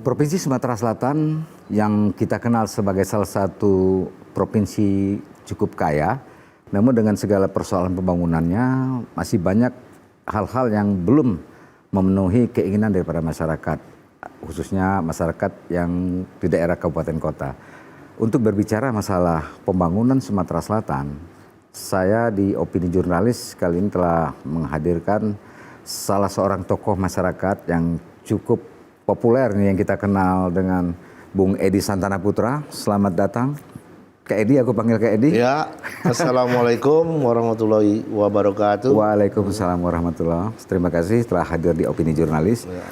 Provinsi Sumatera Selatan yang kita kenal sebagai salah satu provinsi cukup kaya, namun dengan segala persoalan pembangunannya masih banyak hal-hal yang belum memenuhi keinginan daripada masyarakat, khususnya masyarakat yang di daerah kabupaten kota. Untuk berbicara masalah pembangunan Sumatera Selatan, saya di Opini Jurnalis kali ini telah menghadirkan salah seorang tokoh masyarakat yang cukup populer nih yang kita kenal dengan Bung Edi Santana Putra. Selamat datang. Kak Edi, aku panggil Kak Edi. Ya, Assalamualaikum warahmatullahi wabarakatuh. Waalaikumsalam warahmatullahi. Terima kasih telah hadir di Opini Jurnalis. Ya.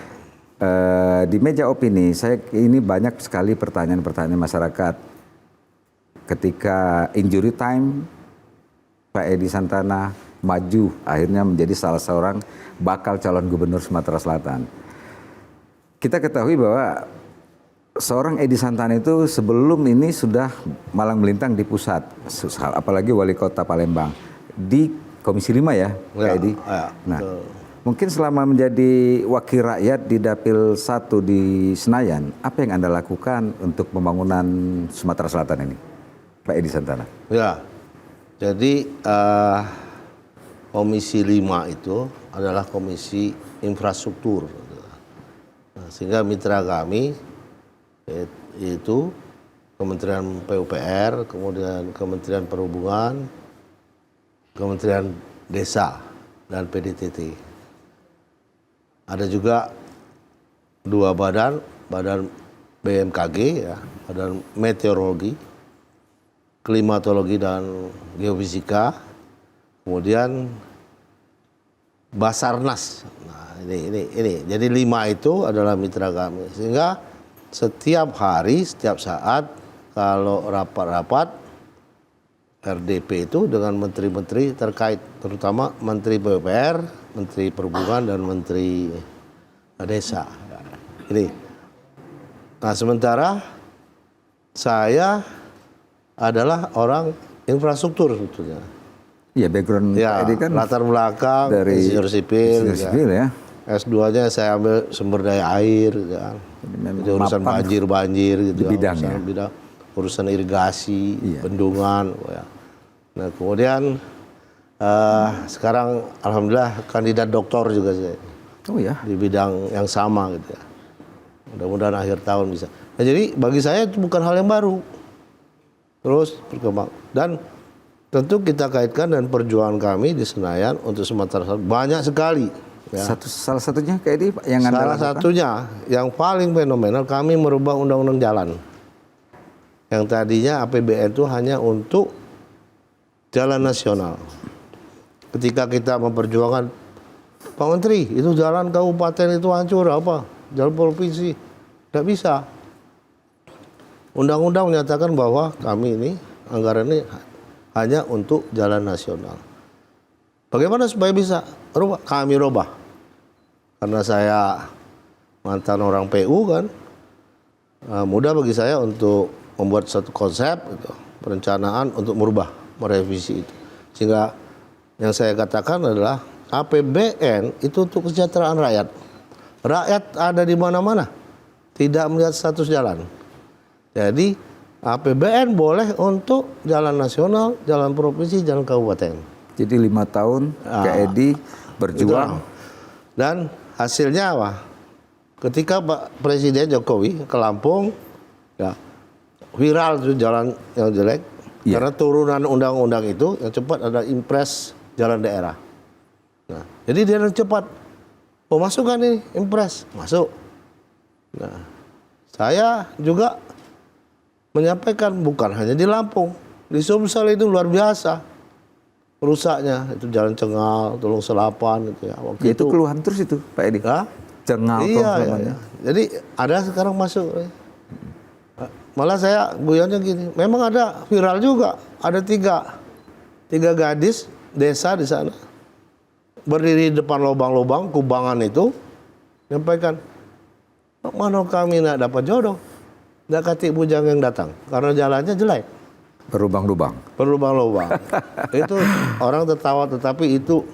Di meja opini, saya ini banyak sekali pertanyaan-pertanyaan masyarakat. Ketika injury time, Pak Edi Santana maju akhirnya menjadi salah seorang bakal calon gubernur Sumatera Selatan. Kita ketahui bahwa seorang Edi Santana itu sebelum ini sudah malang melintang di pusat, apalagi wali kota Palembang, di Komisi 5 ya, Kak Edi. Nah, mungkin selama menjadi wakil rakyat di Dapil 1 di Senayan, apa yang Anda lakukan untuk pembangunan Sumatera Selatan ini, Pak Edi Santana? Ya, jadi Komisi 5 itu adalah komisi infrastruktur. Sehingga mitra kami itu Kementerian PUPR, kemudian Kementerian Perhubungan, Kementerian Desa, dan PDTT. Ada juga dua badan BMKG, ya, Badan Meteorologi, Klimatologi dan Geofisika, kemudian Basarnas. Nah, ini. Jadi 5 itu adalah mitra kami. Sehingga setiap hari, setiap saat kalau rapat-rapat RDP itu dengan menteri-menteri terkait, terutama Menteri PUPR, Menteri Perhubungan dan Menteri Desa. Ini. Nah, sementara saya adalah orang infrastruktur sebetulnya. Ya, background ya, Edi kan latar belakang dari insinyur sipil, ya. S2-nya saya ambil sumber daya air, ya. Jadi urusan banjir gitu, urusan irigasi, bendungan, ya. Nah, kemudian sekarang alhamdulillah kandidat doktor juga saya. Oh ya. Di bidang yang sama gitu ya. Mudah-mudahan akhir tahun bisa. Nah, jadi bagi saya itu bukan hal yang baru. Terus berkembang dan tentu kita kaitkan dan perjuangan kami di Senayan untuk Sumatera Selatan banyak sekali. Ya. Salah satunya kayak di yang Anda salah lakukan? Satunya yang paling fenomenal kami merubah undang-undang jalan. Yang tadinya APBN itu hanya untuk jalan nasional. Ketika kita memperjuangkan, Pak Menteri itu jalan kabupaten itu hancur apa? Jalan provinsi. Tidak bisa. Undang-undang menyatakan bahwa kami ini anggaran ini hanya untuk jalan nasional. Bagaimana supaya bisa rubah? Kami rubah. Karena saya mantan orang PU kan, mudah bagi saya untuk membuat satu konsep, gitu, perencanaan untuk merevisi itu. Sehingga yang saya katakan adalah APBN itu untuk kesejahteraan rakyat. Rakyat ada di mana-mana, tidak melihat status jalan. Jadi APBN boleh untuk jalan nasional, jalan provinsi, jalan kabupaten. Jadi 5 tahun Kak Edi berjuang. Dan hasilnya apa? Ketika Pak Presiden Jokowi ke Lampung, ya viral itu jalan yang jelek. Ya. Karena turunan undang-undang itu yang cepat ada impres jalan daerah. Nah, jadi dia yang cepat. Oh, masukkan ini impres, masuk. Nah, saya juga menyampaikan bukan hanya di Lampung, Di Sumsel itu luar biasa rusaknya. Itu Jalan Cengal, Tulung Selapan gitu ya. Waktu Ya, itu keluhan terus itu Pak Edi. Hah? Cengal Iya, selamanya. iya. Jadi ada sekarang masuk. Malah saya guyonnya gini, memang ada viral juga, ada tiga gadis desa di sana berdiri di depan lubang-lubang kubangan itu, menyampaikan, mana kami nak dapat jodoh, nak katik bujang yang datang, karena jalannya jelek, Berlubang-lubang. berlubang-lubang. Itu orang tertawa, tetapi itu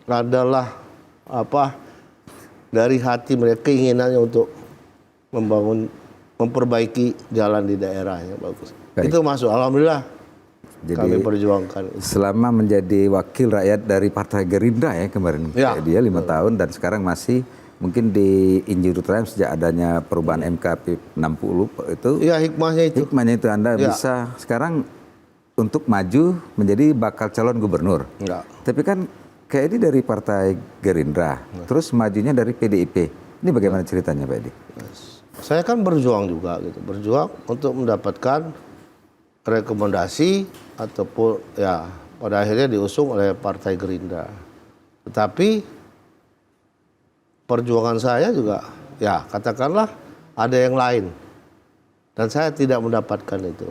adalah apa dari hati mereka, keinginannya untuk memperbaiki jalan di daerahnya bagus. Baik. Itu masuk, alhamdulillah. Jadi Kami perjuangkan. selama menjadi wakil rakyat dari Partai Gerindra ya kemarin, Ya, dia 5 tahun dan sekarang masih mungkin di Injury Time sejak adanya perubahan MK 60 itu. Iya, hikmahnya itu. Hikmahnya itu Anda Ya. bisa sekarang untuk maju menjadi bakal calon gubernur. Enggak. Tapi kan kayak ini dari Partai Gerindra, terus majunya dari PDIP. Ini bagaimana ceritanya Pak Edi? Saya kan berjuang juga gitu, berjuang untuk mendapatkan rekomendasi ataupun ya pada akhirnya diusung oleh Partai Gerindra. Tetapi perjuangan saya juga ya katakanlah ada yang lain dan saya tidak mendapatkan itu.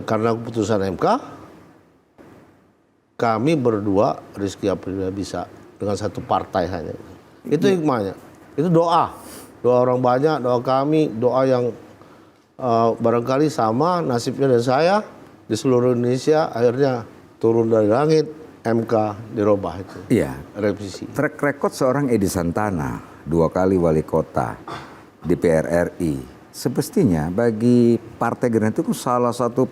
Karena keputusan MK, kami berdua Rizky Aprilia bisa dengan satu partai hanya. Itu hikmahnya. Itu doa orang banyak, doa kami, doa yang barangkali sama nasibnya dan saya di seluruh Indonesia, akhirnya turun dari langit, MK dirubah itu. Iya. Revisi. Track record seorang Edi Santana, 2 kali wali kota, DPR RI, semestinya bagi Partai Gerindra itu salah satu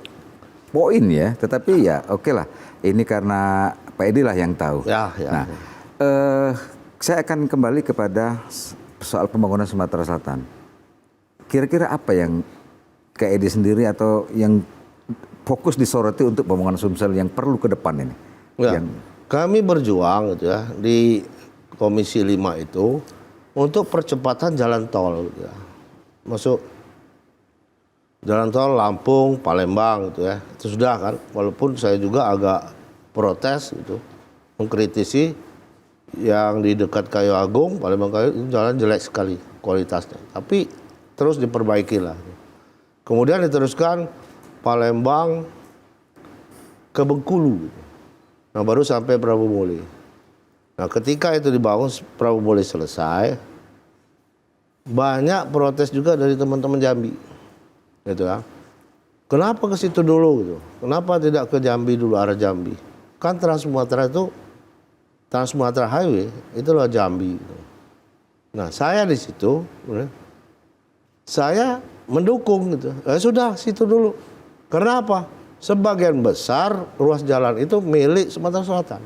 poin ya. Tetapi ya oke lah, ini karena Pak Edi lah yang tahu. Ya. Nah, saya akan kembali kepada soal pembangunan Sumatera Selatan. Kira-kira apa yang Kak Edi sendiri atau yang fokus disoroti untuk pembangunan Sumsel yang perlu ke depan ini? Ya. Kami berjuang gitu ya di Komisi 5 itu untuk percepatan jalan tol gitu ya. Masuk jalan tol Lampung, Palembang gitu ya. Itu sudah kan, walaupun saya juga agak protes gitu, mengkritisi yang di dekat Kayu Agung, Palembang Kayu itu jalan jelek sekali kualitasnya. Tapi terus diperbaiki lah. Kemudian diteruskan Palembang ke Bengkulu. Nah baru sampai Prabu Muli. Nah ketika itu dibangun, Prabu Muli selesai, banyak protes juga dari teman-teman Jambi. Gitu ya. Kenapa ke situ dulu gitu? Kenapa tidak ke Jambi dulu, arah Jambi? Kan Trans Sumatera itu, Trans Sumatera Highway itu loh Jambi. Gitu. Nah saya di situ, saya mendukung gitu. Sudah situ dulu. Karena apa? Sebagian besar ruas jalan itu milik Sumatera Selatan.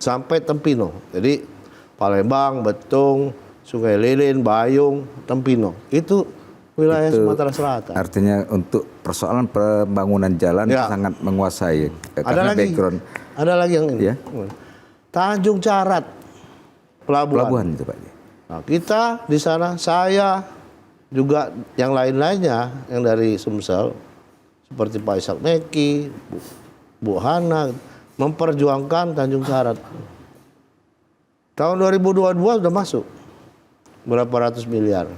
Sampai Tempino. Jadi Palembang, Betung, Sungai Lilin, Bayung, Tempino. Itu wilayah Sumatera Selatan. Artinya untuk persoalan pembangunan jalan Ya. sangat menguasai. Ada Karena lagi. background Ada lagi yang ini. Ya. Tanjung Carat. pelabuhan itu Pak. Nah, kita di sana, saya juga yang lain-lainnya yang dari Sumsel seperti Pak Ishak Meki, Bu Hana memperjuangkan Tanjung Carat. Tahun 2022 sudah masuk berapa ratus miliar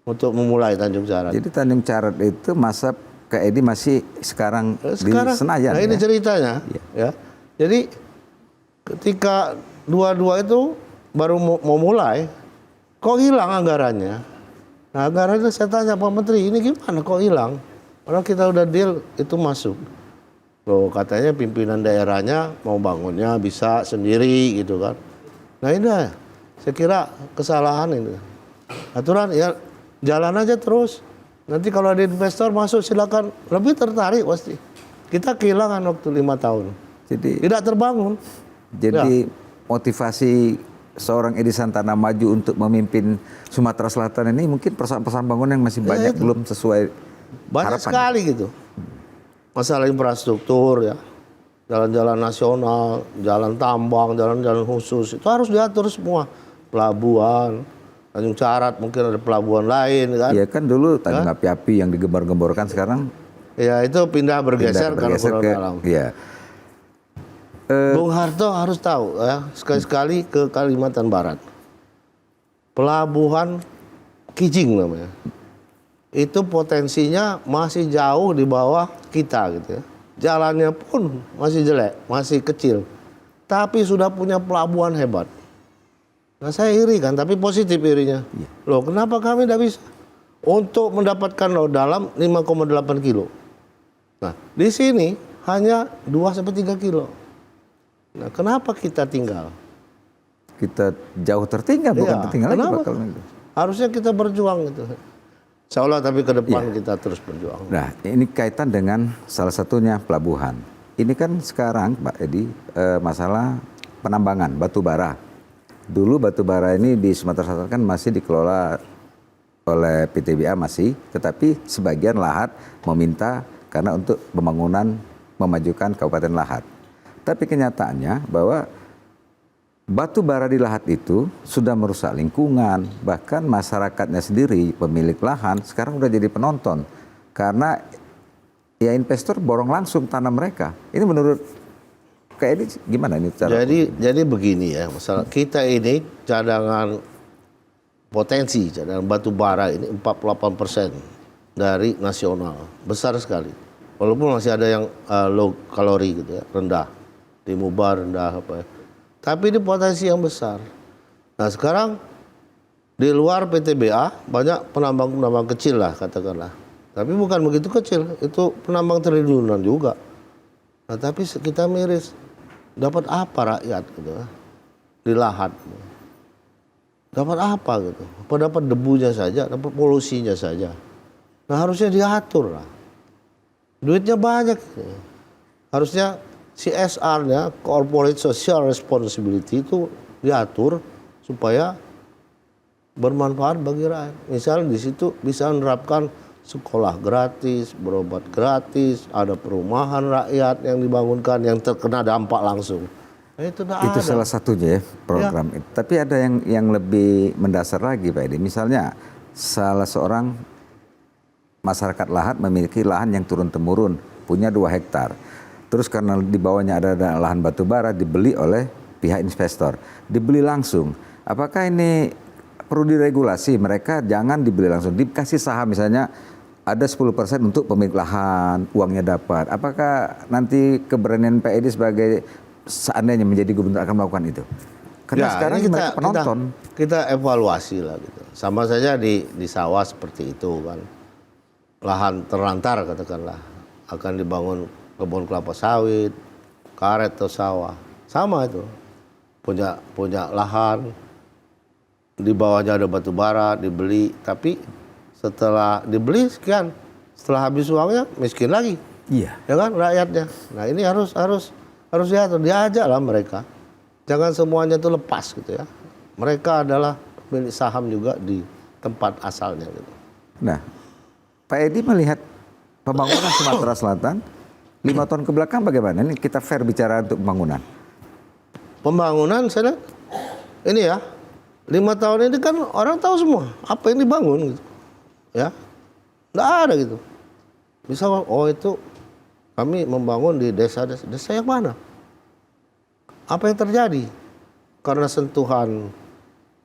untuk memulai Tanjung Carat. Jadi Tanjung Carat itu masa Kak Edi masih sekarang di Senayan. Nah ini ya? ceritanya, ya. Jadi ketika 22 itu baru mau mulai, kok hilang anggarannya? Nah anggarannya saya tanya Pak Menteri, ini gimana kok hilang? Orang kita udah deal itu masuk. Loh katanya pimpinan daerahnya mau bangunnya bisa sendiri gitu kan. Nah ini saya kira kesalahan ini. Aturan ya jalan aja terus. Nanti kalau ada investor masuk silakan, lebih tertarik pasti. Kita kehilangan waktu 5 tahun. Jadi Tidak terbangun. Jadi motivasi seorang Edi Santana maju untuk memimpin Sumatera Selatan ini mungkin persoalan bangunan yang masih banyak itu. belum sesuai Banyak harapan. sekali gitu. Masalah infrastruktur ya. Jalan-jalan nasional, jalan tambang, jalan-jalan khusus. Itu harus diatur semua. Pelabuhan, Tanjung Carat mungkin ada pelabuhan lain kan. Iya kan dulu Tanjung Api-Api yang digembar-gemborkan sekarang Ya itu pindah bergeser karena kurang ke, dalam. ya. Bung Harto harus tahu ya, sekali-sekali ke Kalimantan Barat. Pelabuhan Kijing namanya. Itu potensinya masih jauh di bawah kita gitu ya. Jalannya pun masih jelek, masih kecil. Tapi sudah punya pelabuhan hebat. Nah saya iri kan, tapi positif irinya. Loh kenapa kami tidak bisa? Untuk mendapatkan laut dalam 5,8 kilo. Nah di sini hanya 2-3 kilo. Nah kenapa kita tinggal? Kita jauh tertinggal, bukan Iya, tertinggal lagi kenapa? bakal. Harusnya kita berjuang gitu. Insya Allah tapi ke depan kita terus berjuang. Nah, ini kaitan dengan salah satunya pelabuhan. Ini kan sekarang Pak Edi masalah penambangan batu bara. Dulu batu bara ini di Sumatera Selatan kan masih dikelola oleh PTBA masih, tetapi sebagian Lahat meminta karena untuk pembangunan memajukan Kabupaten Lahat. Tapi kenyataannya bahwa batu bara di Lahat itu sudah merusak lingkungan, bahkan masyarakatnya sendiri, pemilik lahan, sekarang udah jadi penonton. Karena ya investor borong langsung tanah mereka. Ini menurut kayak ini gimana ini cara? Jadi begini ya, masalah kita ini cadangan potensi, cadangan batu bara ini 48% dari nasional. Besar sekali. Walaupun masih ada yang low kalori gitu ya, rendah. Di Mubar rendah apa ya. Tapi ini potensi yang besar. Nah sekarang di luar PTBA banyak penambang-penambang kecil lah katakanlah. Tapi bukan begitu kecil, itu penambang triliunan juga. Nah tapi kita miris, dapat apa rakyat gitu di Lahat? Dapat apa gitu? Apa dapat debunya saja, dapat polusinya saja. Nah harusnya diatur lah. Duitnya banyak. Harusnya CSR-nya, Corporate Social Responsibility itu diatur supaya bermanfaat bagi rakyat. Misalnya di situ bisa menerapkan sekolah gratis, berobat gratis, ada perumahan rakyat yang dibangunkan yang terkena dampak langsung. Nah, itu salah satunya ya program itu. Tapi ada yang lebih mendasar lagi Pak Edi. Misalnya salah seorang masyarakat Lahat memiliki lahan yang turun-temurun, punya 2 hektar. Terus karena di bawahnya ada lahan batu bara dibeli oleh pihak investor. Dibeli langsung. Apakah ini perlu diregulasi? Mereka jangan dibeli langsung. Dikasih saham misalnya ada 10% untuk pemilik lahan, uangnya dapat. Apakah nanti keberanian Pak Edi sebagai seandainya menjadi gubernur akan melakukan itu? Karena ya, sekarang mereka penonton. Kita evaluasi lah gitu. Sama saja di sawah seperti itu kan. Lahan terlantar katakanlah. Akan dibangun kebun kelapa sawit, karet atau sawah, sama itu. Punya lahan, di bawahnya ada batu bara, dibeli, tapi setelah dibeli sekian, setelah habis uangnya miskin lagi. Iya. Ya kan rakyatnya. Nah ini harus diatur, diajak lah mereka. Jangan semuanya itu lepas gitu ya. Mereka adalah pemilik saham juga di tempat asalnya gitu. Nah, Pak Edi melihat pembangunan Sumatera Selatan 5 tahun ke belakang bagaimana? Ini kita fair bicara untuk pembangunan. Pembangunan saya lihat, ini ya 5 tahun ini kan orang tahu semua apa yang dibangun gitu. Ya. Enggak ada gitu. Bisa oh itu kami membangun di desa yang mana? Apa yang terjadi? Karena sentuhan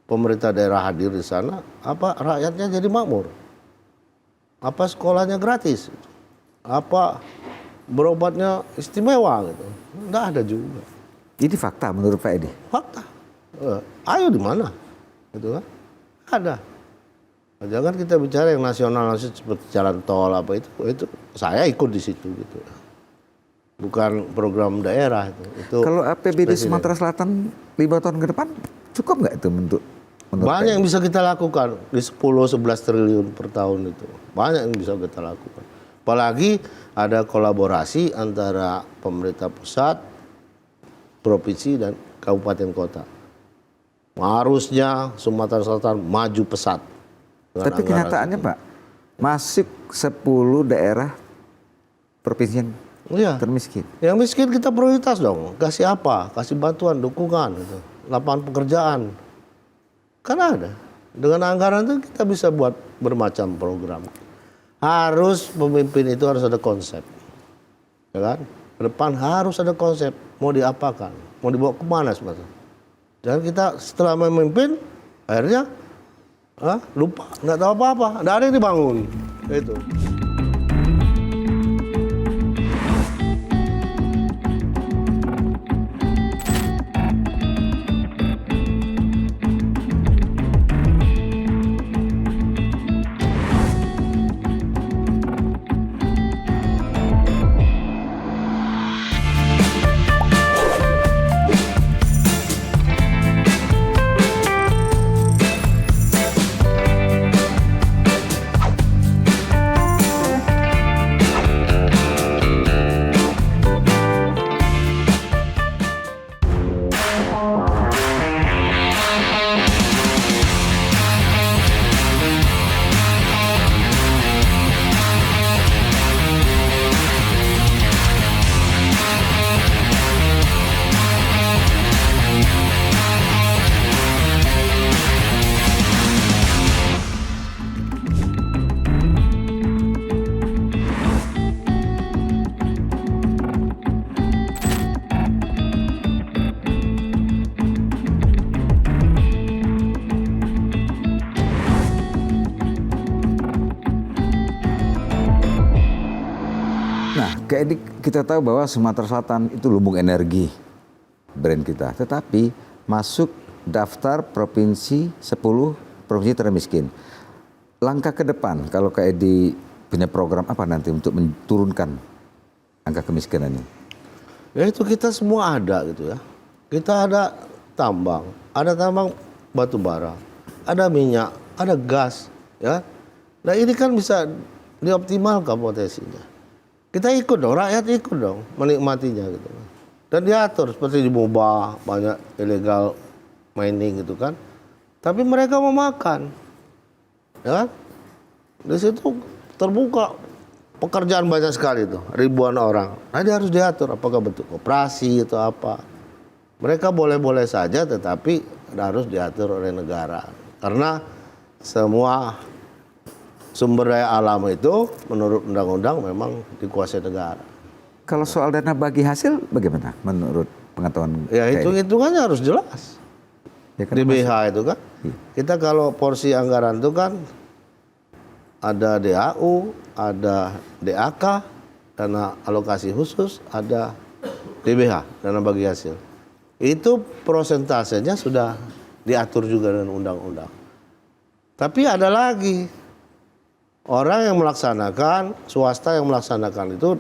pemerintah daerah hadir di sana, apa rakyatnya jadi makmur? Apa sekolahnya gratis? Apa berobatnya istimewa gitu? Enggak ada juga. Ini fakta menurut Pak Edi. Fakta. Ayo di mana? Gitu kan? Ada. Nah, jangan kita bicara yang nasional seperti jalan tol apa itu saya ikut di situ gitu. Bukan program daerah itu. Kalau APBD Sumatera Selatan 5 tahun ke depan cukup nggak itu menurut banyak yang bisa kita lakukan di 10-11 triliun per tahun itu. Banyak yang bisa kita lakukan. Apalagi ada kolaborasi antara pemerintah pusat, provinsi dan kabupaten kota. Harusnya Sumatera Selatan maju pesat. Tapi kenyataannya Pak, masuk 10 daerah provinsi yang termiskin. Yang miskin kita prioritas dong. Kasih apa? Kasih bantuan, dukungan, gitu. Lapangan pekerjaan. Karena ada. Dengan anggaran itu kita bisa buat bermacam program. harus pemimpin itu harus ada konsep, ya kan? Ke depan harus ada konsep, mau diapakan, mau dibawa kemana sebenarnya. Jangan kita setelah memimpin, akhirnya lupa, nggak tahu apa-apa, nggak ada yang dibangun, itu. Kayak kita tahu bahwa Sumatera Selatan itu lumbung energi brand kita, tetapi masuk daftar provinsi 10 provinsi termiskin. Langkah ke depan kalau Kak Edi punya program apa nanti untuk menurunkan angka kemiskinan ini? Ya itu kita semua ada gitu ya. Kita ada tambang batu bara, ada minyak, ada gas, ya. Nah ini kan bisa dioptimalkan potensinya. Kita ikut dong, rakyat ikut dong menikmatinya gitu. Dan diatur seperti di Moba banyak illegal mining gitu kan. Tapi mereka mau makan, ya kan? Di situ terbuka pekerjaan banyak sekali tuh, ribuan orang. Nah dia harus diatur apakah bentuk koperasi atau apa. Mereka boleh-boleh saja tetapi harus diatur oleh negara. Karena semua sumber daya alam itu menurut undang-undang memang dikuasai negara. Kalau soal dana bagi hasil bagaimana menurut pengetahuan? Ya hitung-hitungannya harus jelas. Ya kan, di BH itu kan. Iya. Kita kalau porsi anggaran itu kan ada DAU, ada DAK, dana alokasi khusus, ada DBH, dana bagi hasil. Itu prosentasenya sudah diatur juga dengan undang-undang. Tapi ada lagi. Orang yang melaksanakan, swasta yang melaksanakan itu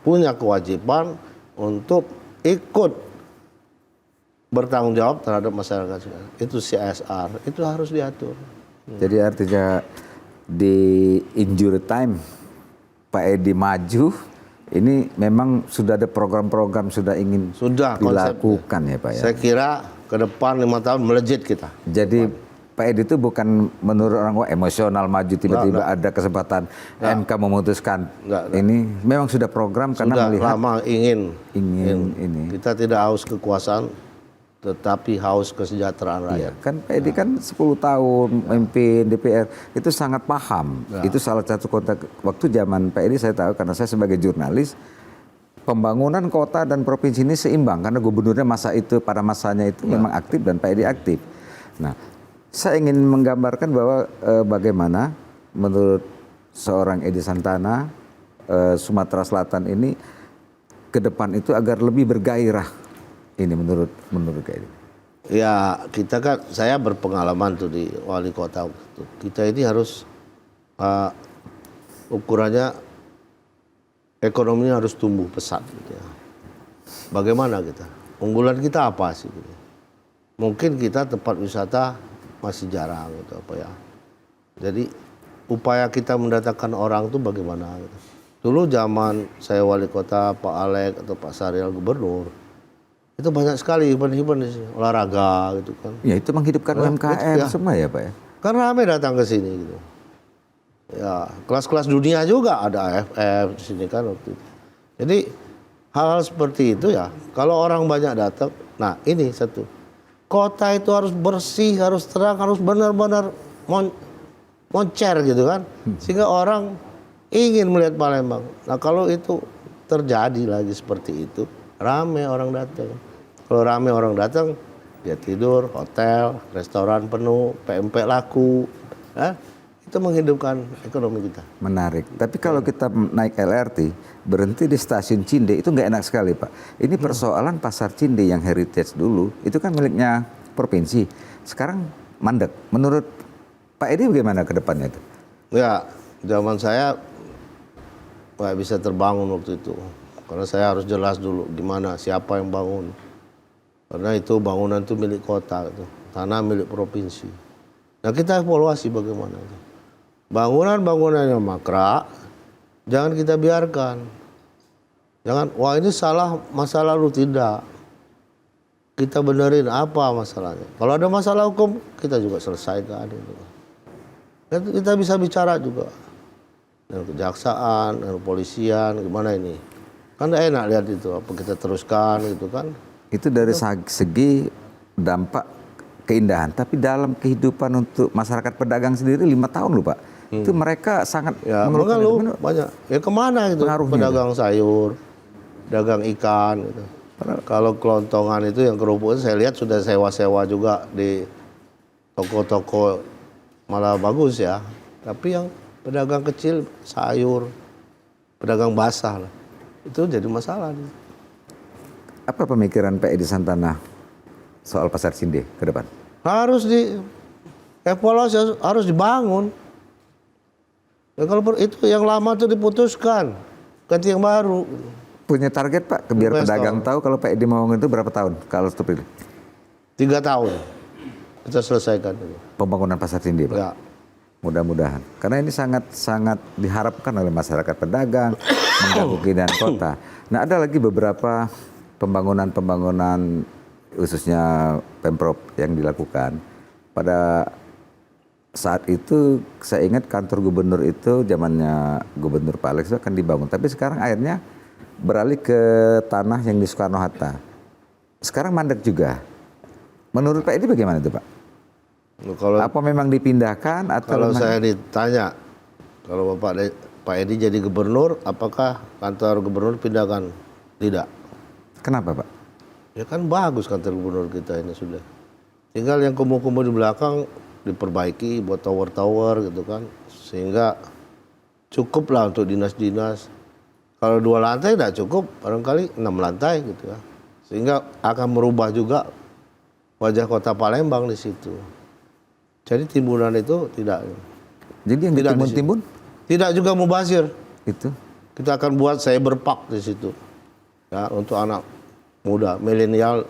punya kewajiban untuk ikut bertanggung jawab terhadap masyarakat. Itu CSR, itu harus diatur. Jadi artinya di injury time Pak Edi maju, ini memang sudah ada program-program sudah ingin dilakukan ya Pak ya? Saya kira ke depan 5 tahun melejit kita. Jadi Pak Edi itu bukan menurut orang emosional maju tiba-tiba ada kesempatan MK memutuskan. Ini memang sudah program karena melihat lama ingin ini. Kita tidak haus kekuasaan tetapi haus kesejahteraan rakyat. Kan Pak Edi kan 10 tahun memimpin DPR itu sangat paham. Itu salah satu kontak waktu zaman Pak Edi saya tahu karena saya sebagai jurnalis pembangunan kota dan provinsi ini seimbang karena gubernurnya pada masanya itu memang aktif dan Pak Edi aktif. Nah, saya ingin menggambarkan bahwa bagaimana menurut seorang Edi Santana Sumatera Selatan ini ke depan itu agar lebih bergairah ini menurut Kak Edi. Ya kita kan saya berpengalaman tuh di wali kota. Kita ini harus ukurannya ekonominya harus tumbuh pesat gitu ya. Bagaimana kita? Unggulan kita apa sih? Gitu. Mungkin kita tempat wisata masih jarang gitu apa ya. Jadi upaya kita mendatangkan orang tuh bagaimana gitu. Dulu zaman saya wali kota Pak Alek atau Pak Sariel gubernur itu banyak sekali event-event olahraga gitu kan. Ya itu menghidupkan UMKM semua ya Pak ya. Kan ramai datang ke sini gitu. Ya kelas-kelas dunia juga ada AFF di sini kan waktu itu. Jadi hal-hal seperti itu ya kalau orang banyak datang. Nah ini satu. Kota itu harus bersih, harus terang, harus benar-benar moncer gitu kan. Sehingga orang ingin melihat Palembang. Nah kalau itu terjadi lagi seperti itu, rame orang datang. Kalau rame orang datang, dia tidur, hotel, restoran penuh, PMP laku, ya, itu menghidupkan ekonomi kita. Menarik. Tapi kalau kita naik LRT, berhenti di stasiun Cinde, itu nggak enak sekali, Pak. Ini persoalan pasar Cinde yang heritage dulu, itu kan miliknya provinsi. Sekarang mandek. Menurut Pak Edi bagaimana ke depannya itu? Ya, zaman saya nggak bisa terbangun waktu itu. Karena saya harus jelas dulu gimana, siapa yang bangun. Karena itu bangunan itu milik kota, itu. Tanah milik provinsi. Nah kita evaluasi bagaimana itu. Bangunan-bangunan yang makrak, jangan kita biarkan. Jangan, wah ini salah masa lalu, tidak. Kita benerin apa masalahnya. Kalau ada masalah hukum, kita juga selesaikan itu. Kita bisa bicara juga dengan kejaksaan, dengan polisian, gimana ini. Kan tidak enak lihat itu, apa kita teruskan gitu kan. Itu dari segi dampak keindahan. Tapi dalam kehidupan untuk masyarakat pedagang sendiri 5 tahun loh Pak. Itu mereka sangat Ya mengeluhkan mengeluh itu. banyak. Ya kemana gitu, Pengaruhnya pedagang sayur, pedagang ikan gitu. Kalau kelontongan itu yang kerupuk saya lihat sudah sewa-sewa juga di toko-toko, malah bagus ya. Tapi yang pedagang kecil sayur, pedagang basah lah, itu jadi masalah. Apa pemikiran Pak Edi Santana soal pasar Cinde ke depan? Harus di evaluasi, harus dibangun. Ya, kalau itu yang lama itu diputuskan, ganti yang baru. Punya target Pak, biar Investor. pedagang tahu kalau Pak Edi mau itu berapa tahun kalau terpilih? 3 tahun kita selesaikan itu. Pembangunan pasar Cinde Pak. Ya. Mudah-mudahan. Karena ini sangat diharapkan oleh masyarakat pedagang, mengganggu keindahan kota. Nah ada lagi beberapa pembangunan khususnya Pemprov yang dilakukan. Pada saat itu saya ingat kantor gubernur itu zamannya Gubernur Pak Alex itu akan dibangun. Tapi sekarang akhirnya beralih ke tanah yang di Soekarno-Hatta. Sekarang mandek juga. Menurut Pak Edi bagaimana itu Pak? Kalau Apa memang dipindahkan atau Kalau memang... saya ditanya, kalau Pak Edi jadi gubernur, apakah kantor gubernur pindahkan? Tidak. Kenapa Pak? Ya kan bagus kantor gubernur kita ini sudah. Tinggal yang kumuh-kumuh di belakang diperbaiki buat tower-tower gitu kan. Sehingga cukup lah untuk dinas-dinas. Kalau 2 lantai tidak cukup, barangkali 6 lantai gitu ya. Sehingga akan merubah juga wajah kota Palembang di situ. Jadi timbunan itu tidak. Jadi yang Tidak ditimbun-timbun Tidak juga mubazir. itu Kita akan buat cyberpark di situ. Ya, untuk anak muda, milenial,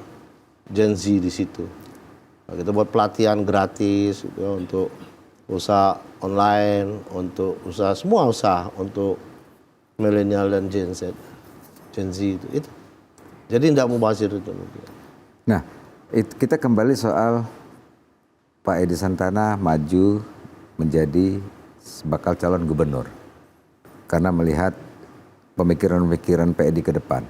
Gen Z di situ. Nah, kita buat pelatihan gratis gitu ya, untuk usaha online, untuk usaha semua usaha untuk milenial dan Gen Z. Gen Z itu. Jadi tidak mubazir itu. Nah, kita kembali soal Pak Edi Santana maju menjadi bakal calon gubernur. Karena melihat pemikiran-pemikiran Pak Edi ke depan.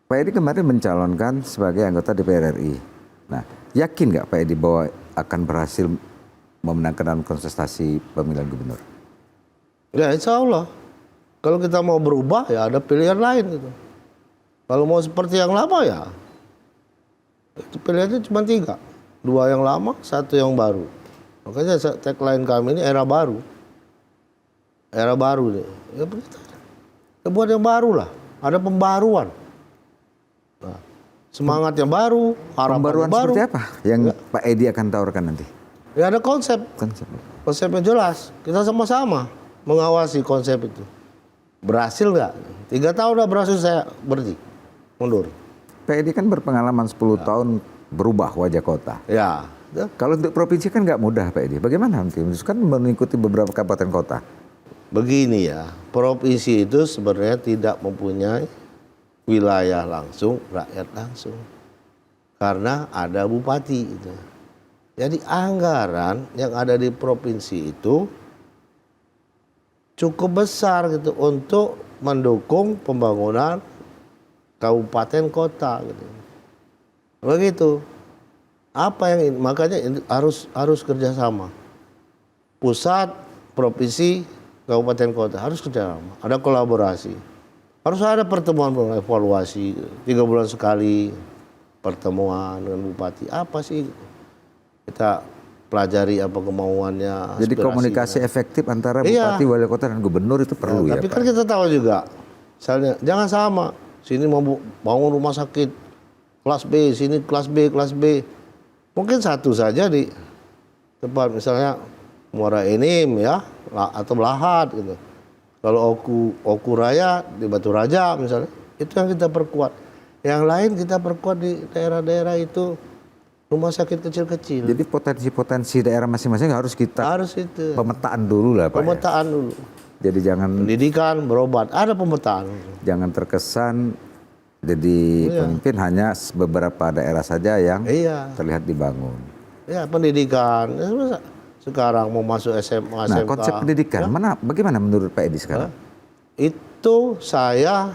Pak Edi kemarin mencalonkan sebagai anggota DPR RI. Nah, yakin nggak Pak Edi bahwa akan berhasil memenangkan dalam kontestasi pemilihan gubernur? Ya insya Allah. Kalau kita mau berubah ya ada pilihan lain gitu. Kalau mau seperti yang lama ya itu pilihannya cuma 3. 2 yang lama, 1 yang baru. Makanya tagline kami ini era baru. Era baru nih. Ya begitu. Ya buat yang baru lah. Ada pembaruan. Nah, semangat yang baru, harapan Pembaruan yang baru. seperti apa yang Pak Edi akan tawarkan nanti? Ya ada konsep. Konsep yang jelas. Kita sama-sama mengawasi konsep itu. Berhasil nggak? 3 tahun udah berhasil saya berhenti. Mundur. Pak Edi kan berpengalaman 10 tahun berubah wajah kota. Ya. Kalau untuk provinsi kan nggak mudah Pak Edi. Bagaimana nanti? Kan mengikuti beberapa kabupaten kota. Begini ya, provinsi itu sebenarnya tidak mempunyai wilayah langsung, rakyat langsung. Karena ada bupati itu. Jadi anggaran yang ada di provinsi itu cukup besar gitu untuk mendukung pembangunan kabupaten kota gitu. Begitu. Apa yang makanya harus kerjasama. Pusat, provinsi, kabupaten kota harus kerjasama, ada kolaborasi, harus ada pertemuan evaluasi 3 bulan sekali, pertemuan dengan bupati apa sih kita pelajari apa kemauannya. Jadi aspirasinya. komunikasi efektif antara Iya. bupati, wali kota dan gubernur itu perlu ya Tapi Pak. kan kita tahu juga, misalnya jangan sama, sini mau bangun rumah sakit kelas B, sini kelas B, kelas B. Mungkin satu saja di tempat misalnya Muara Enim ya, atau Lahat gitu. Kalau Oku Raya di Batu Raja misalnya, itu yang kita perkuat. Yang lain kita perkuat di daerah-daerah itu rumah sakit kecil-kecil. Jadi potensi-potensi daerah masing-masing harus kita Harus itu pemetaan dulu lah Pak. pemetaan dulu. Jadi jangan Pendidikan, berobat, ada pemetaan. terkesan jadi pemimpin hanya beberapa daerah saja yang Iya. terlihat dibangun. Ya pendidikan. Sekarang mau masuk SMA, Nah, SMK. konsep pendidikan bagaimana menurut Pak Edi sekarang? Itu saya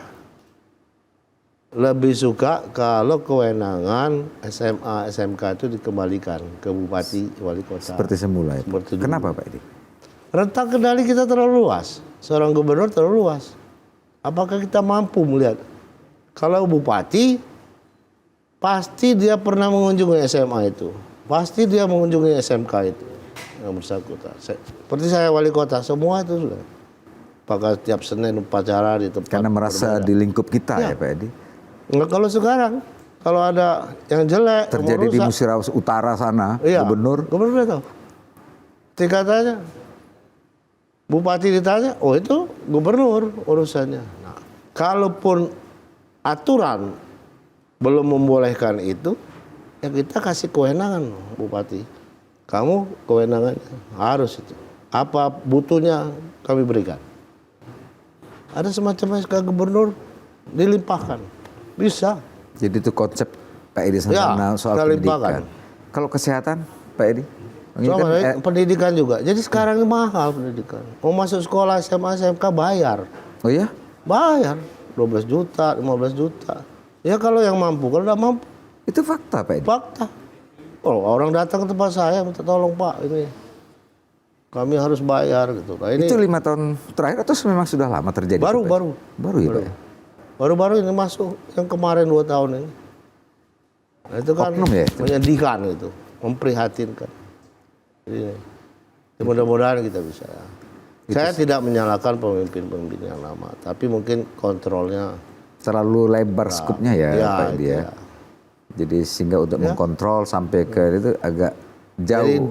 lebih suka kalau kewenangan SMA, SMK itu dikembalikan ke bupati, wali kota. Seperti semula ya. Pak? Seperti dulu. Kenapa Pak Edi? Rentang kendali kita terlalu luas. Seorang gubernur terlalu luas. Apakah kita mampu melihat? Kalau bupati, pasti dia pernah mengunjungi SMA itu. Pasti dia mengunjungi SMK itu. Yang bersangkutan. Seperti saya wali kota, semua itu sudah. Apakah tiap Senin upacara di tempat. Karena merasa berbeda. di lingkup kita Ya. ya Pak Edi. Nggak, kalau sekarang, kalau ada yang jelek, Terjadi di merusak, Musirawas Utara sana, iya, gubernur. Gubernur tahu. Tingkatannya, bupati ditanya, oh itu gubernur urusannya. Nah, kalaupun aturan belum membolehkan itu, ya kita kasih kewenangan bupati. Kamu kewenangannya harus itu. Apa butuhnya kami berikan. Ada semacam SK gubernur dilimpahkan. Bisa. Jadi itu konsep Pak Edi Santana soal kita limpahkan. pendidikan. Kalau kesehatan Pak Edi? Ini Sama kan, pendidikan juga. Jadi sekarang ini mahal pendidikan. Mau masuk sekolah SMA, SMK bayar. oh ya? Bayar 12 juta, 15 juta. Ya kalau yang mampu, kalau tidak mampu, Itu fakta Pak Edi. fakta. Oh, orang datang ke tempat saya minta tolong Pak, ini kami harus bayar gitu. Nah, ini Itu 5 tahun terakhir atau memang sudah lama terjadi? baru itu, Pak Edi? baru Baru ya Pak? Ya? baru-baru ini masuk yang kemarin 2 tahun ini. Nah, itu kan Oknum ya itu? menyedihkan itu, memprihatinkan. Jadi, ya mudah-mudahan kita bisa. Saya tidak menyalahkan pemimpin-pemimpin yang lama, tapi mungkin kontrolnya Terlalu lebar skupnya ya, Pak Edi itu ya. Jadi sehingga untuk mengkontrol sampai ke itu agak Jadi, jauh.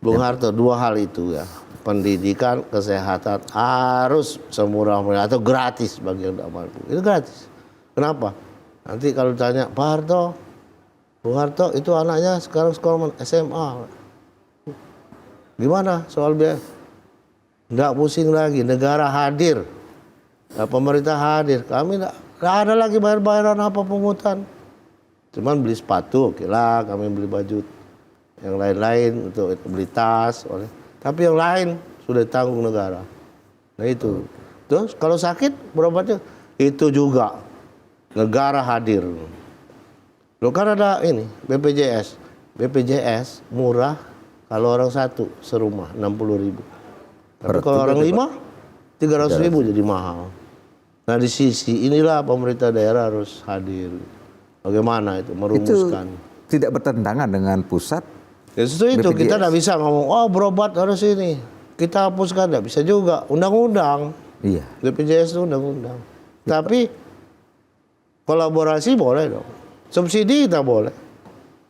Bung Harto, 2 hal itu ya. Pendidikan, kesehatan harus semurah-murah atau gratis bagi yang tidak mampu. Itu gratis. Kenapa? Nanti kalau ditanya, Pak Harto, Bung Harto itu anaknya sekarang sekolah SMA. Gimana soal biaya? Nggak pusing lagi, negara hadir. Nah, pemerintah hadir. Kami nggak ada lagi bayar-bayaran apa pungutan. Cuman beli sepatu, oke lah, kami beli baju. Yang lain-lain untuk beli tas. Tapi yang lain sudah ditanggung negara. Nah itu. Terus kalau sakit berobatnya itu juga negara hadir. Loh kan ada ini BPJS. BPJS murah kalau orang satu serumah 60.000. Tapi kalau orang 5 300.000 jadi mahal. Nah di sisi inilah pemerintah daerah harus hadir. Bagaimana itu merumuskan? Itu tidak bertentangan dengan pusat. Ya justru itu BPJS. kita tidak bisa ngomong, oh berobat harus ini. Kita hapuskan, tidak bisa juga. Undang-undang. Iya. BPJS itu undang-undang. Tapi kolaborasi boleh dong. Subsidi kita boleh.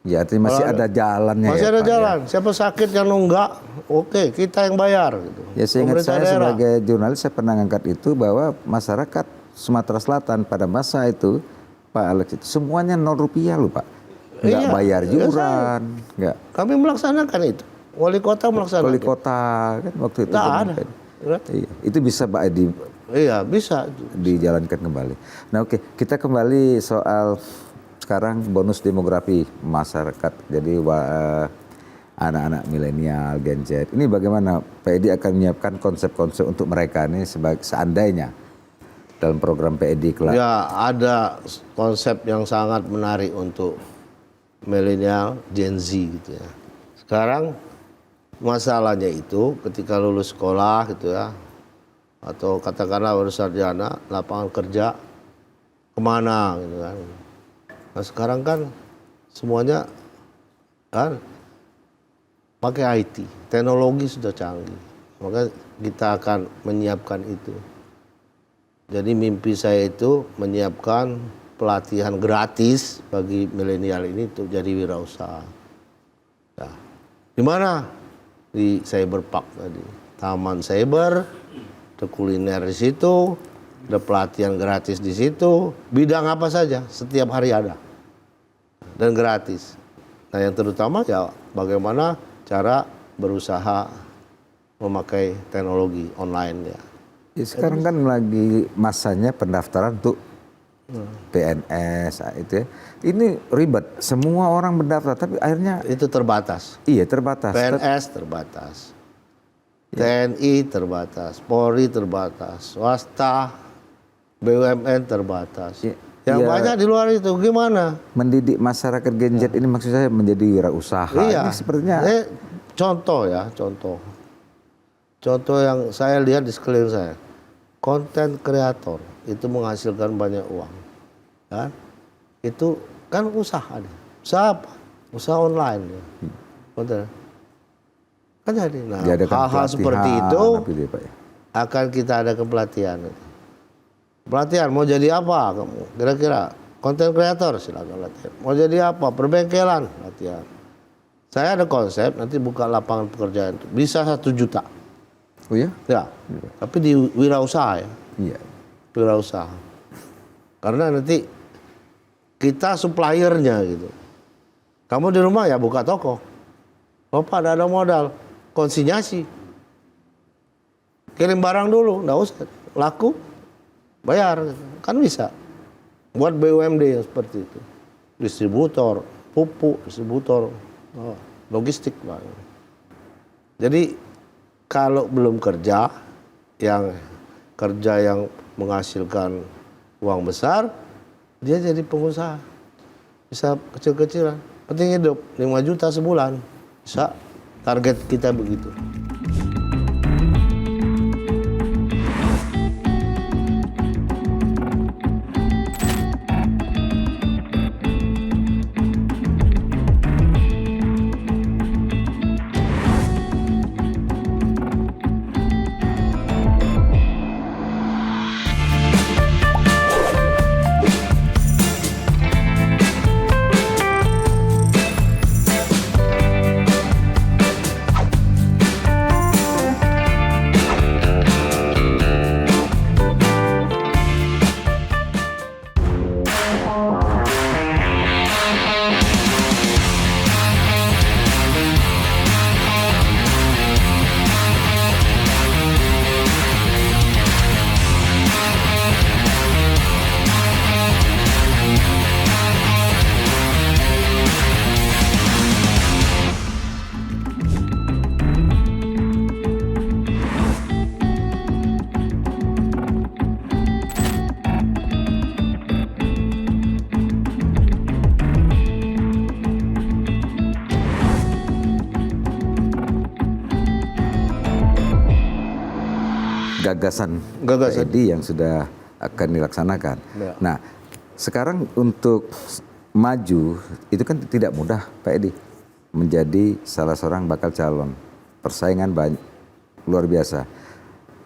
Ya, artinya masih ada jalannya. Masih ya, ada Pak, jalan. Siapa sakit yang nunggak, oke kita yang bayar. Gitu. Ya, seingat Pemerintah saya daerah. sebagai jurnalis saya pernah ngangkat itu bahwa masyarakat Sumatera Selatan pada masa itu Pak Alex itu semuanya 0 rupiah loh Pak. Nggak Iya, bayar iya, iuran, nggak. Kami melaksanakan itu. Wali kota melaksanakan. Wali kota kan waktu itu. Nggak kan, ada. Pak. Iya, itu bisa Pak Iya bisa. dijalankan kembali. Nah oke, kita kembali soal sekarang bonus demografi masyarakat. Jadi anak-anak milenial, Gen Z. Ini bagaimana Pak Edi akan menyiapkan konsep-konsep untuk mereka ini seandainya dalam program Pak Edi kelak. Ya ada konsep yang sangat menarik untuk milenial Gen Z gitu ya. Sekarang masalahnya itu ketika lulus sekolah gitu ya, atau katakanlah bersarjana, lapangan kerja kemana gitu kan. Nah sekarang kan semuanya kan pakai IT, teknologi sudah canggih, maka kita akan menyiapkan itu. Jadi mimpi saya itu menyiapkan pelatihan gratis bagi milenial ini untuk jadi wirausaha. Nah, di mana? Di Cyberpark tadi, taman cyber, ada kuliner di situ, ada pelatihan gratis di situ, bidang apa saja, setiap hari ada dan gratis. Nah yang terutama ya bagaimana cara berusaha memakai teknologi online ya. Ya, sekarang kan lagi masanya pendaftaran untuk PNS itu ya. Ini ribet, semua orang mendaftar tapi akhirnya Itu terbatas. iya terbatas. PNS terbatas, TNI terbatas, Polri terbatas, swasta, BUMN terbatas. Ya, Yang ya. banyak di luar itu gimana? Mendidik masyarakat Gen Z ini maksud saya menjadi wirausaha. Iya. Ini sepertinya Contoh ya, contoh. Contoh yang saya lihat di sekeliling saya. Konten kreator itu menghasilkan banyak uang. Kan? Itu kan usaha dia. Usaha apa? Usaha online ya. Betul. Kan jadi. Nah, diadakan hal-hal seperti pelatihan, itu apa itu ya, Pak, ya? akan kita adakan pelatihan. Pelatihan mau jadi apa kamu? Kira-kira konten kreator silakan latihan. Mau jadi apa? Perbengkelan latihan. Saya ada konsep nanti buka lapangan pekerjaan itu bisa 1 juta. Oh ya? Ya. Tapi di wirausaha ya. Iya. Wirausaha. Karena nanti kita suppliernya gitu. Kamu di rumah ya buka toko. Bapak ada modal, konsinyasi. Kirim barang dulu, enggak usah. Laku, bayar. Kan bisa. Buat BUMD yang seperti itu. Distributor, pupuk, distributor, logistik. Jadi kalau belum kerja, yang menghasilkan uang besar, dia jadi pengusaha. Bisa kecil-kecilan. Penting hidup, 5 juta sebulan. Bisa, target kita begitu. Gagasan Gagasan. PEDI yang sudah akan dilaksanakan. Ya. Nah, sekarang untuk maju itu kan tidak mudah Pak Edi menjadi salah seorang bakal calon. Persaingan banyak, luar biasa.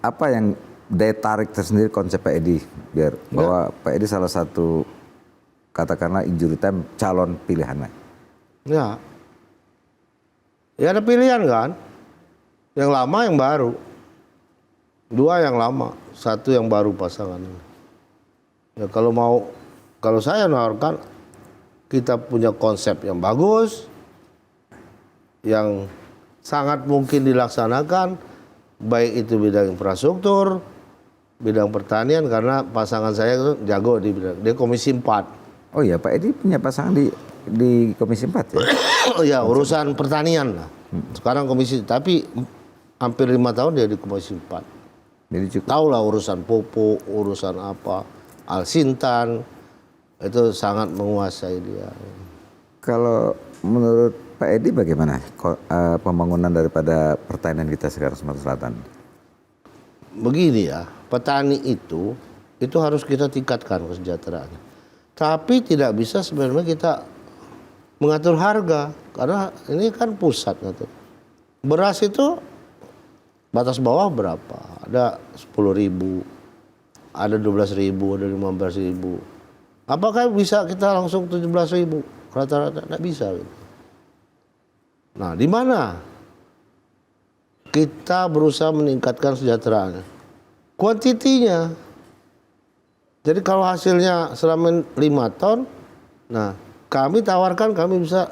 Apa yang daya tarik tersendiri konsep Pak Edi biar bahwa Pak Edi salah satu katakanlah injury time calon pilihannya. Ya. Ya ada pilihan kan. Yang lama, yang baru. 2 yang lama, 1 yang baru pasangan. Ya kalau saya menawarkan kita punya konsep yang bagus, yang sangat mungkin dilaksanakan, baik itu bidang infrastruktur, bidang pertanian, karena pasangan saya itu jago di bidang, dia Komisi 4. Oh iya, Pak Edi punya pasangan di Komisi 4 ya? Oh ya, urusan pertanian lah. Sekarang komisi, tapi hampir 5 tahun dia di Komisi 4. Jadi cukup. Tahu lah urusan pupuk, urusan apa, Alsintan, itu sangat menguasai dia. Kalau menurut Pak Edi bagaimana pembangunan daripada pertanian kita sekarang Sumatera Selatan? begini ya, petani itu harus kita tingkatkan kesejahteraannya. Tapi tidak bisa sebenarnya kita mengatur harga karena ini kan pusat ngatur. Beras itu batas bawah berapa? Ada 10.000, ada 12.000, ada 15.000. Apakah bisa kita langsung 17.000 rata-rata? Tidak bisa. Gitu. Nah, di mana kita berusaha meningkatkan kesejahteraan? Kuantitinya. Jadi kalau hasilnya selama 5 ton, nah kami tawarkan kami bisa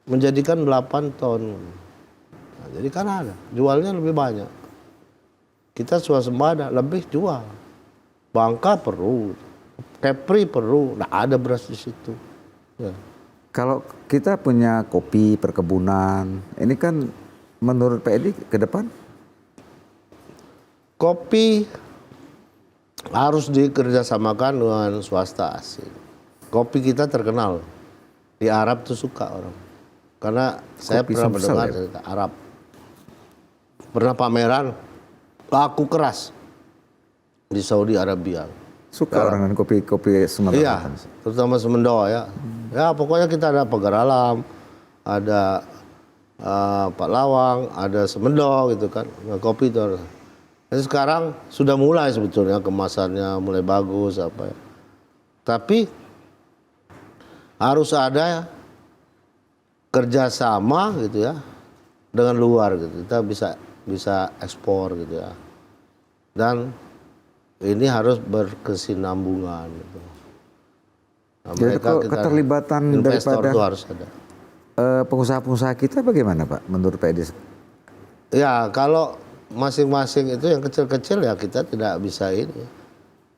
menjadikan 8 ton. Nah, jadi kan ada, jualnya lebih banyak. Kita swasembada, lebih jual. Bangka perlu, Kepri perlu, nah ada beras di situ. Ya. Kalau kita punya kopi perkebunan, ini kan menurut Pak Edi ke depan? Kopi harus dikerjasamakan dengan swasta asing. Kopi kita terkenal. Di Arab tuh suka orang. Karena saya Kopi pernah Sumsel mendengar ya? cerita Arab. Pernah pameran, laku keras di Saudi Arabia. Suka orang dengan kopi Sumatera Iya, Selatan. terutama Semendo ya. Ya pokoknya kita ada Pagar Alam, ada Pak Lawang, ada Semendo gitu kan. Nah, kopi itu. Jadi sekarang sudah mulai sebetulnya kemasannya mulai bagus apa ya. Tapi harus ada kerjasama gitu ya dengan luar gitu. Kita bisa ekspor gitu ya. Dan ini harus berkesinambungan gitu. Nah, Jadi keterlibatan investor daripada itu harus ada. pengusaha-pengusaha kita bagaimana Pak menurut Pak Edi? Ya kalau masing-masing itu yang kecil-kecil ya kita tidak bisa ini.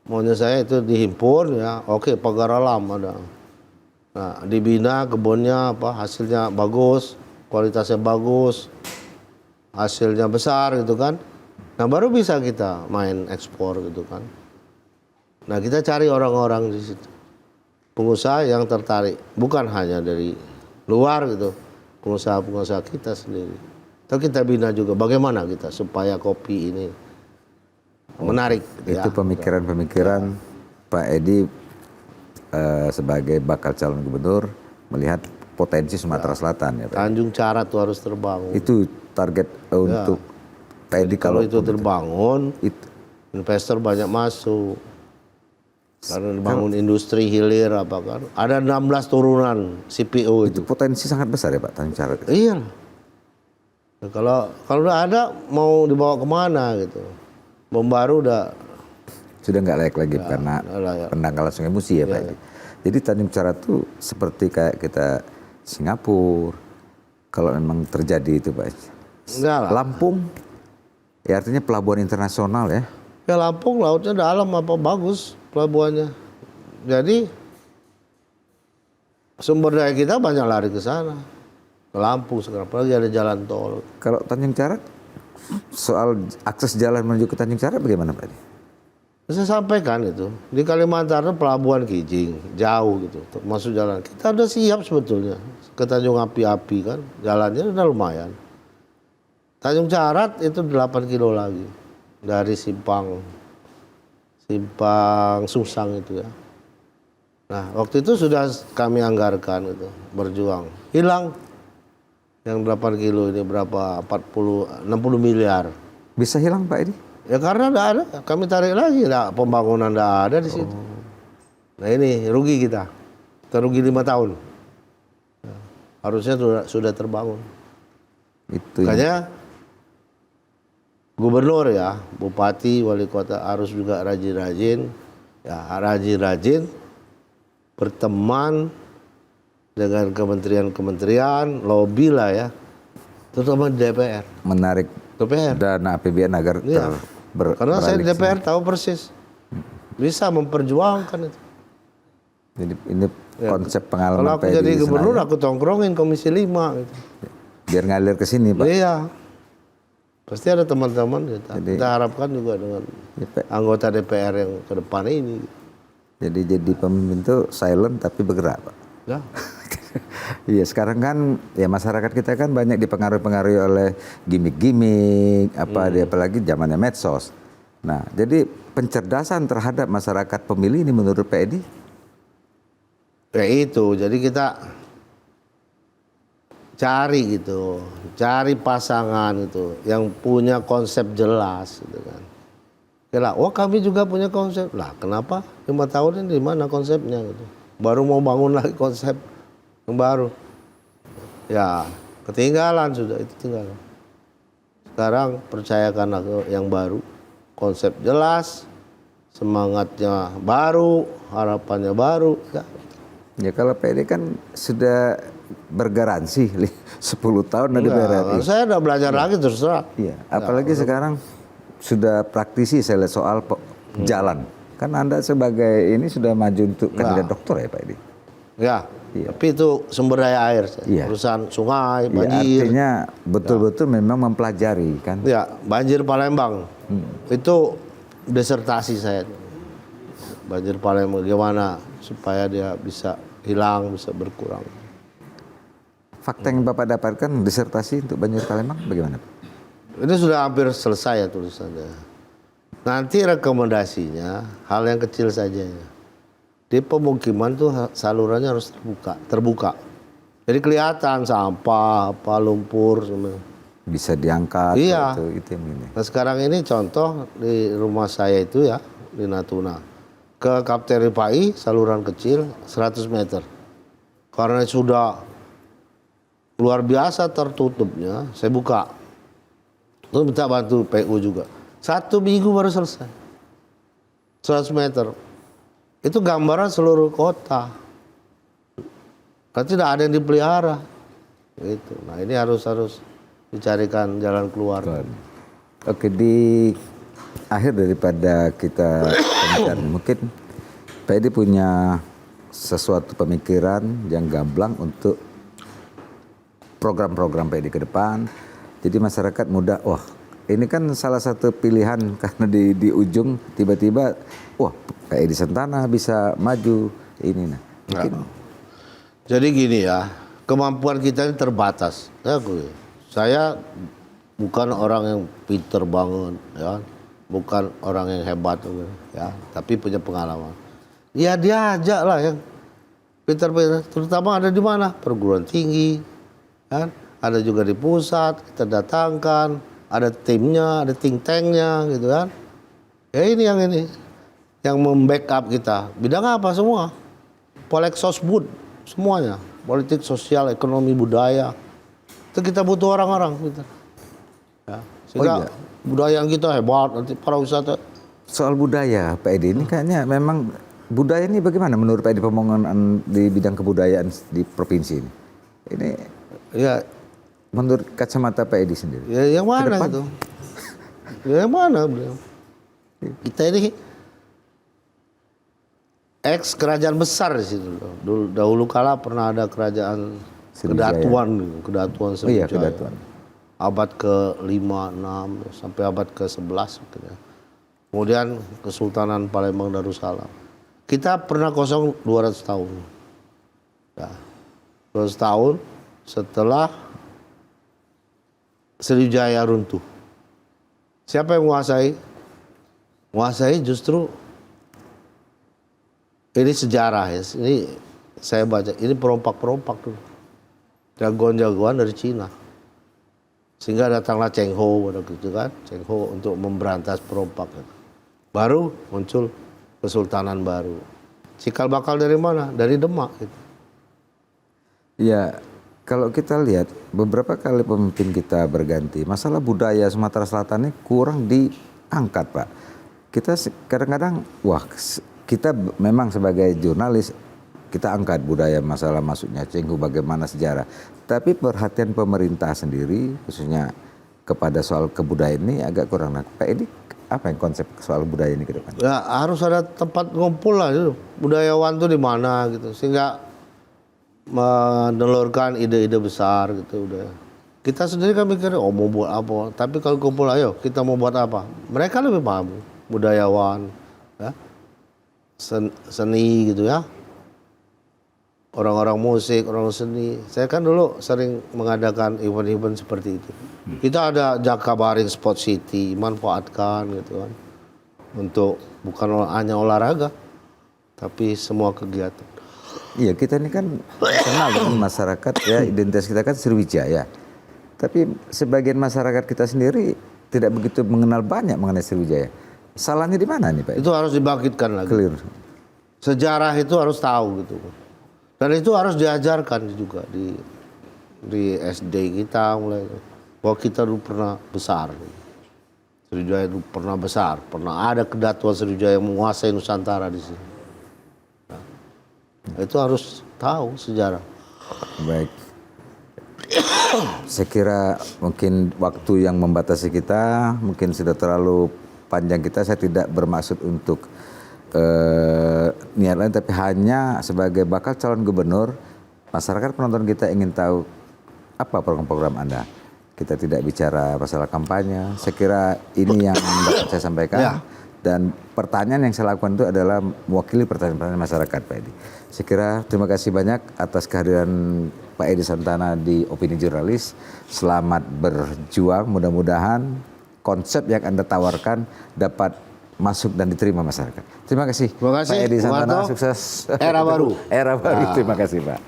Maunya saya itu dihimpun ya, oke Pagar Alam ada. Nah dibina kebunnya apa hasilnya bagus, kualitasnya bagus, hasilnya besar gitu kan. Nah baru bisa kita main ekspor gitu kan. Nah kita cari orang-orang di situ, pengusaha yang tertarik, bukan hanya dari luar gitu, pengusaha-pengusaha kita sendiri. Tapi kita bina juga bagaimana kita supaya kopi ini menarik. Itu ya. pemikiran-pemikiran Pak Edi sebagai bakal calon gubernur melihat potensi Sumatera Selatan ya Pak. Tanjung Cara tuh harus terbangun. Itu target untuk Pak Edi Kalau itu terbangun, investor banyak masuk. Karena dibangun industri hilir apa kan. Ada 16 turunan CPO itu itu. potensi sangat besar ya Pak Tanjung Cara. Iya. Nah, kalau udah ada mau dibawa kemana gitu. Bom baru udah Sudah nggak layak lagi karena layak. pendangkalan Sungai Musi ya Pak Edi. Jadi Tanjung Cara itu seperti kayak kita Singapura. Kalau memang terjadi itu Pak Edi. enggak lah. Lampung, ya artinya pelabuhan internasional ya. Ya Lampung lautnya dalam apa bagus pelabuhannya. Jadi sumber daya kita banyak lari ke sana. Ke Lampung sekarang, apalagi ada jalan tol. Kalau Tanjung Cara, soal akses jalan menuju ke Tanjung Cara bagaimana Pak Edi? Saya sampaikan itu, di Kalimantan pelabuhan Kijing, jauh gitu, untuk masuk jalan. Kita udah siap sebetulnya, ke Tanjung Api-Api kan, jalannya udah lumayan. Tanjung Carat itu 8 kilo lagi, dari Simpang Susang itu ya. Nah, waktu itu sudah kami anggarkan itu, berjuang. Hilang yang 8 kilo ini berapa? 60 miliar. Bisa hilang Pak Edi? Ya karena tidak ada, kami tarik lagi, pembangunan tidak ada di situ. Nah ini rugi kita rugi 5 tahun. Nah, harusnya sudah terbangun. Itu Makanya gubernur ya, bupati, wali kota harus juga rajin-rajin, ya rajin-rajin berteman dengan kementerian-kementerian, lobby lah ya, terutama di DPR. menarik DPR. dana APBN agar Iya. Karena saya di beralih ke DPR tahu persis. Bisa memperjuangkan itu. sini. Jadi ini konsep Kalau pengalaman aku Pak Edi jadi di gubernur, Senayan. aku tongkrongin Komisi 5 gitu. Biar ngalir ke sini Pak. Iya. Pasti ada teman-teman kita. Jadi- Kita harapkan juga dengan Ya, Pak. anggota DPR yang ke depan ini. Jadi pemimpin itu silent tapi bergerak Pak. Ya. Iya, sekarang kan ya masyarakat kita kan banyak dipengaruhi oleh gimmick-gimmick apalagi zamannya medsos. Nah, jadi pencerdasan terhadap masyarakat pemilih ini menurut Pak Edi? Ya itu, jadi kita cari gitu, cari pasangan gitu yang punya konsep jelas gitu kan. Kira, oh kami juga punya konsep. Lah kenapa 5 tahun ini di mana konsepnya gitu. Baru mau bangun lagi konsep yang baru. Ya ketinggalan sudah, itu tinggalan. Sekarang percayakan aku yang baru, konsep jelas, semangatnya baru, harapannya baru. Ya kalau Pak Edi kan sudah bergaransi 10 tahun dari BRI. Saya udah belajar lagi terserah. Iya, apalagi sekarang sudah praktisi saya lihat soal jalan. Kan Anda sebagai ini sudah maju untuk kandidat doktor ya Pak Edi? Ya, tapi itu sumber daya air, urusan sungai, banjir. Artinya betul-betul memang mempelajari kan? Ya, banjir Palembang. Itu disertasi saya. Banjir Palembang gimana supaya dia bisa hilang, bisa berkurang. Fakta yang Bapak dapatkan disertasi untuk banjir Palembang bagaimana Pak? Ini sudah hampir selesai ya tulisannya. Nanti rekomendasinya hal yang kecil saja ya. Di pemukiman tuh salurannya harus terbuka. Jadi kelihatan sampah, lumpur semua. Bisa diangkat. Iya. Itu yang ini. Nah sekarang ini contoh di rumah saya itu ya di Natuna. Ke Kapteri Pai saluran kecil 100 meter. Karena sudah luar biasa tertutupnya, saya buka. Terus minta bantu PU juga. 1 minggu baru selesai. 100 meter. Itu gambaran seluruh kota. Kan tidak ada yang dipelihara. Gitu. Nah ini harus dicarikan jalan keluar. Oke, di akhir daripada kita pembicaraan, mungkin Pak Edi punya sesuatu pemikiran yang gamblang untuk program-program Pak Edi ke depan. Jadi masyarakat muda, wah ini kan salah satu pilihan karena di ujung tiba-tiba, wah Pak Edi Sentana bisa maju ini. Nah, mungkin. Jadi gini ya, kemampuan kita ini terbatas. Saya bukan orang yang pinter banget, ya, bukan orang yang hebat, ya, tapi punya pengalaman. Ya dia ajak lah yang pinter-pinter, terutama ada di mana? Perguruan tinggi, kan? Ada juga di pusat, kita datangkan, ada timnya, ada think tanknya, gitu kan. Ya ini yang membackup kita. Bidang apa semua? Poleksosbud, semuanya. Politik, sosial, ekonomi, budaya. Itu kita butuh orang-orang. Gitu. Ya, sehingga budaya yang kita hebat, nanti para wisata. Soal budaya, Pak Edi, ini kayaknya memang budaya ini bagaimana menurut Pak Edi pembangunan di bidang kebudayaan di provinsi ini? Ini ya menurut kacamata Pak Edi sendiri. Ya yang mana gitu? Ya yang mana beliau? Kita ini ex kerajaan besar di situ. Dahulu kala pernah ada kerajaan Kedatuan Sriwijaya. Oh iya, Kedatuan. Abad ke-5, 6 sampai abad ke-11 gitu ya. Kemudian Kesultanan Palembang Darussalam. Kita pernah kosong 200 tahun. Ya. 200 tahun setelah Sriwijaya runtuh. Siapa yang menguasai? Menguasai justru ini sejarah ya. Ini saya baca, ini perompak-perompak tuh. Jagoan-jagoan dari Cina. Sehingga datanglah Cheng Ho pada gitu kan, Cheng Ho untuk memberantas perompak. Baru muncul kesultanan baru. Cikal bakal dari mana? Dari Demak gitu. Ya, kalau kita lihat beberapa kali pemimpin kita berganti, masalah budaya Sumatera Selatan ini kurang diangkat, Pak. Kita kadang-kadang, wah kita memang sebagai jurnalis, kita angkat budaya masalah masuknya Cengho, bagaimana sejarah. Tapi perhatian pemerintah sendiri, khususnya kepada soal kebudayaan ini agak kurang. Nah, Pak Edi, apa yang konsep soal budaya ini ke depan? Ya harus ada tempat ngumpul lah, gitu. Budayawan tuh di mana gitu, sehingga menelurkan ide-ide besar gitu udah. Kita sendiri kan mikir mau buat apa, tapi kalau kumpul ayo kita mau buat apa. Mereka lebih paham, budayawan, ya. Seni gitu ya. orang-orang musik, orang seni. Saya kan dulu sering mengadakan event-event seperti itu. Kita ada Jakabaring Sport City, manfaatkan gitu kan. Untuk bukan hanya olahraga, tapi semua kegiatan. Iya, kita ini kan kenal dengan masyarakat ya, identitas kita kan Sriwijaya. Tapi sebagian masyarakat kita sendiri tidak begitu mengenal banyak mengenai Sriwijaya. Salahnya di mana nih Pak? Itu harus dibangkitkan lagi. Clear. Sejarah itu harus tahu gitu. Dan itu harus diajarkan juga di SD kita mulai bahwa kita dulu pernah besar. Sriwijaya dulu pernah besar, pernah ada kedatuan Sriwijaya yang menguasai Nusantara di sini. Nah, itu harus tahu sejarah. Baik. Saya kira mungkin waktu yang membatasi kita mungkin sudah terlalu panjang kita. Saya tidak bermaksud untuk niat lain, tapi hanya sebagai bakal calon gubernur, masyarakat penonton kita ingin tahu apa program-program Anda. Kita tidak bicara masalah kampanye. Saya kira ini yang dapat saya sampaikan. Ya. Dan pertanyaan yang saya lakukan itu adalah mewakili pertanyaan-pertanyaan masyarakat, Pak Edi. Saya kira terima kasih banyak atas kehadiran Pak Edi Santana di Opini Jurnalis. Selamat berjuang, mudah-mudahan konsep yang Anda tawarkan dapat masuk dan diterima masyarakat. Terima kasih. Terima kasih, Pak Edi Santana, Marto. sukses. Era baru. Era baru, terima kasih Pak.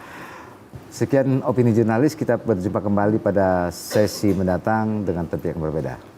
Sekian Opini Jurnalis, kita berjumpa kembali pada sesi mendatang dengan topik yang berbeda.